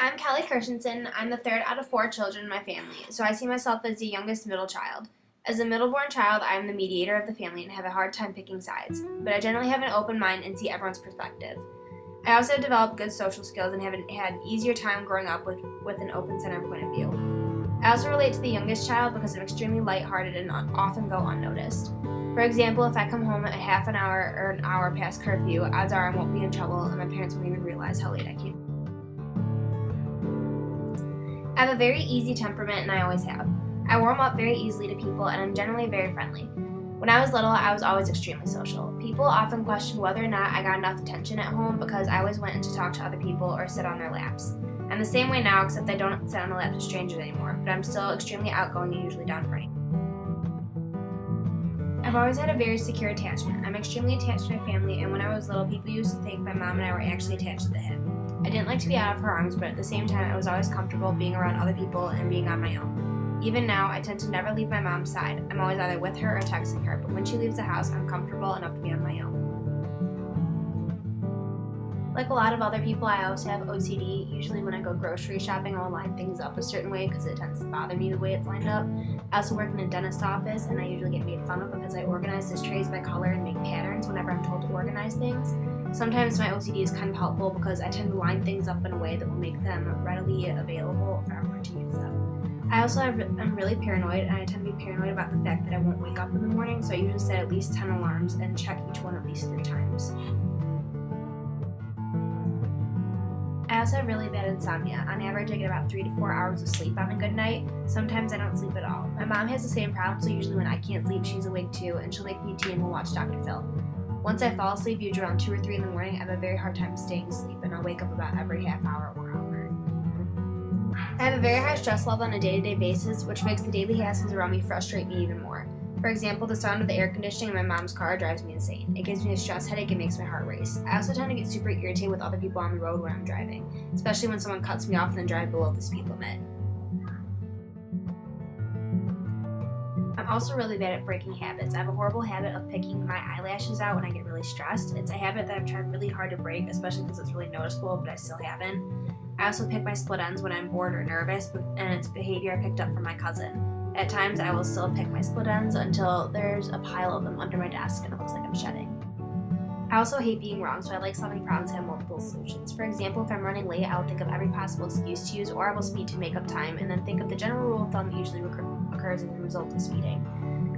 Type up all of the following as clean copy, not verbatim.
I'm Kelly Kirshenson. I'm the third out of 4 children in my family, so I see myself as the youngest middle child. As a middle-born child, I am the mediator of the family and have a hard time picking sides, but I generally have an open mind and see everyone's perspective. I also have developed good social skills and have had an easier time growing up with an open-centered point of view. I also relate to the youngest child because I'm extremely lighthearted and often go unnoticed. For example, if I come home at half an hour or an hour past curfew, odds are I won't be in trouble and my parents won't even realize how late I came. I have a very easy temperament and I always have. I warm up very easily to people and I'm generally very friendly. When I was little, I was always extremely social. People often question whether or not I got enough attention at home because I always went in to talk to other people or sit on their laps. I'm the same way now, except I don't sit on the laps of strangers anymore, but I'm still extremely outgoing and usually down for anything. I've always had a very secure attachment. I'm extremely attached to my family, and when I was little, people used to think my mom and I were actually attached to the hip. I didn't like to be out of her arms, but at the same time, I was always comfortable being around other people and being on my own. Even now, I tend to never leave my mom's side. I'm always either with her or texting her, but when she leaves the house, I'm comfortable enough to be on my own. Like a lot of other people, I also have OCD. Usually when I go grocery shopping, I'll line things up a certain way because it tends to bother me the way it's lined up. I also work in a dentist office, and I usually get made fun of because I organize the trays by color and make patterns whenever I'm told to organize things. Sometimes my OCD is kind of helpful because I tend to line things up in a way that will make them readily available if I were to use them. I'm really paranoid, and I tend to be paranoid about the fact that I won't wake up in the morning, so I usually set at least 10 alarms and check each one at least 3 times. I also have really bad insomnia. On average, I get about 3 to 4 hours of sleep on a good night. Sometimes I don't sleep at all. My mom has the same problem, so usually when I can't sleep, she's awake too, and she'll make me tea and we'll watch Dr. Phil. Once I fall asleep, usually around 2 or 3 in the morning, I have a very hard time staying asleep, and I'll wake up about every half hour or hour. I have a very high stress level on a day-to-day basis, which makes the daily hassles around me frustrate me even more. For example, the sound of the air conditioning in my mom's car drives me insane. It gives me a stress headache and makes my heart race. I also tend to get super irritated with other people on the road when I'm driving, especially when someone cuts me off and then drive below the speed limit. I'm also really bad at breaking habits. I have a horrible habit of picking my eyelashes out when I get really stressed. It's a habit that I've tried really hard to break, especially because it's really noticeable, but I still haven't. I also pick my split ends when I'm bored or nervous, and it's behavior I picked up from my cousin. At times, I will still pick my split ends until there's a pile of them under my desk and it looks like I'm shedding. I also hate being wrong, so I like solving problems and have multiple solutions. For example, if I'm running late, I will think of every possible excuse to use, or I will speed to make up time, and then think of the general rule of thumb that usually occurs as a result of speeding.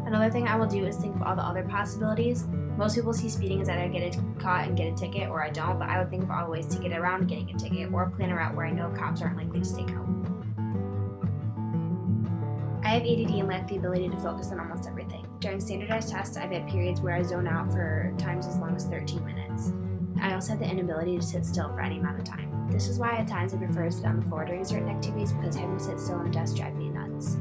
Another thing I will do is think of all the other possibilities. Most people see speeding as either I get caught and get a ticket, or I don't, but I would think of all the ways to get around getting a ticket, or plan a route where I know cops aren't likely to stake out. I have ADD and lack the ability to focus on almost everything. During standardized tests, I've had periods where I zone out for times as long as 13 minutes. I also have the inability to sit still for any amount of time. This is why at times I prefer to sit on the floor during certain activities because having to sit still on a desk drives me nuts.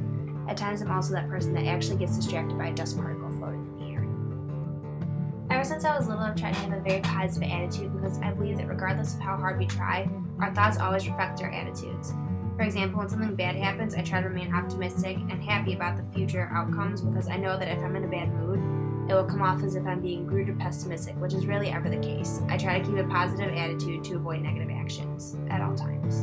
At times I'm also that person that actually gets distracted by a dust particle floating in the air. Ever since I was little, I've tried to have a very positive attitude because I believe that regardless of how hard we try, our thoughts always reflect our attitudes. For example, when something bad happens, I try to remain optimistic and happy about the future outcomes because I know that if I'm in a bad mood, it will come off as if I'm being rude or pessimistic, which is rarely ever the case. I try to keep a positive attitude to avoid negative actions at all times.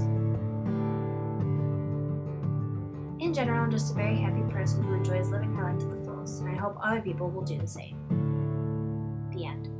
In general, I'm just a very happy person who enjoys living her life to the fullest, and I hope other people will do the same. The end.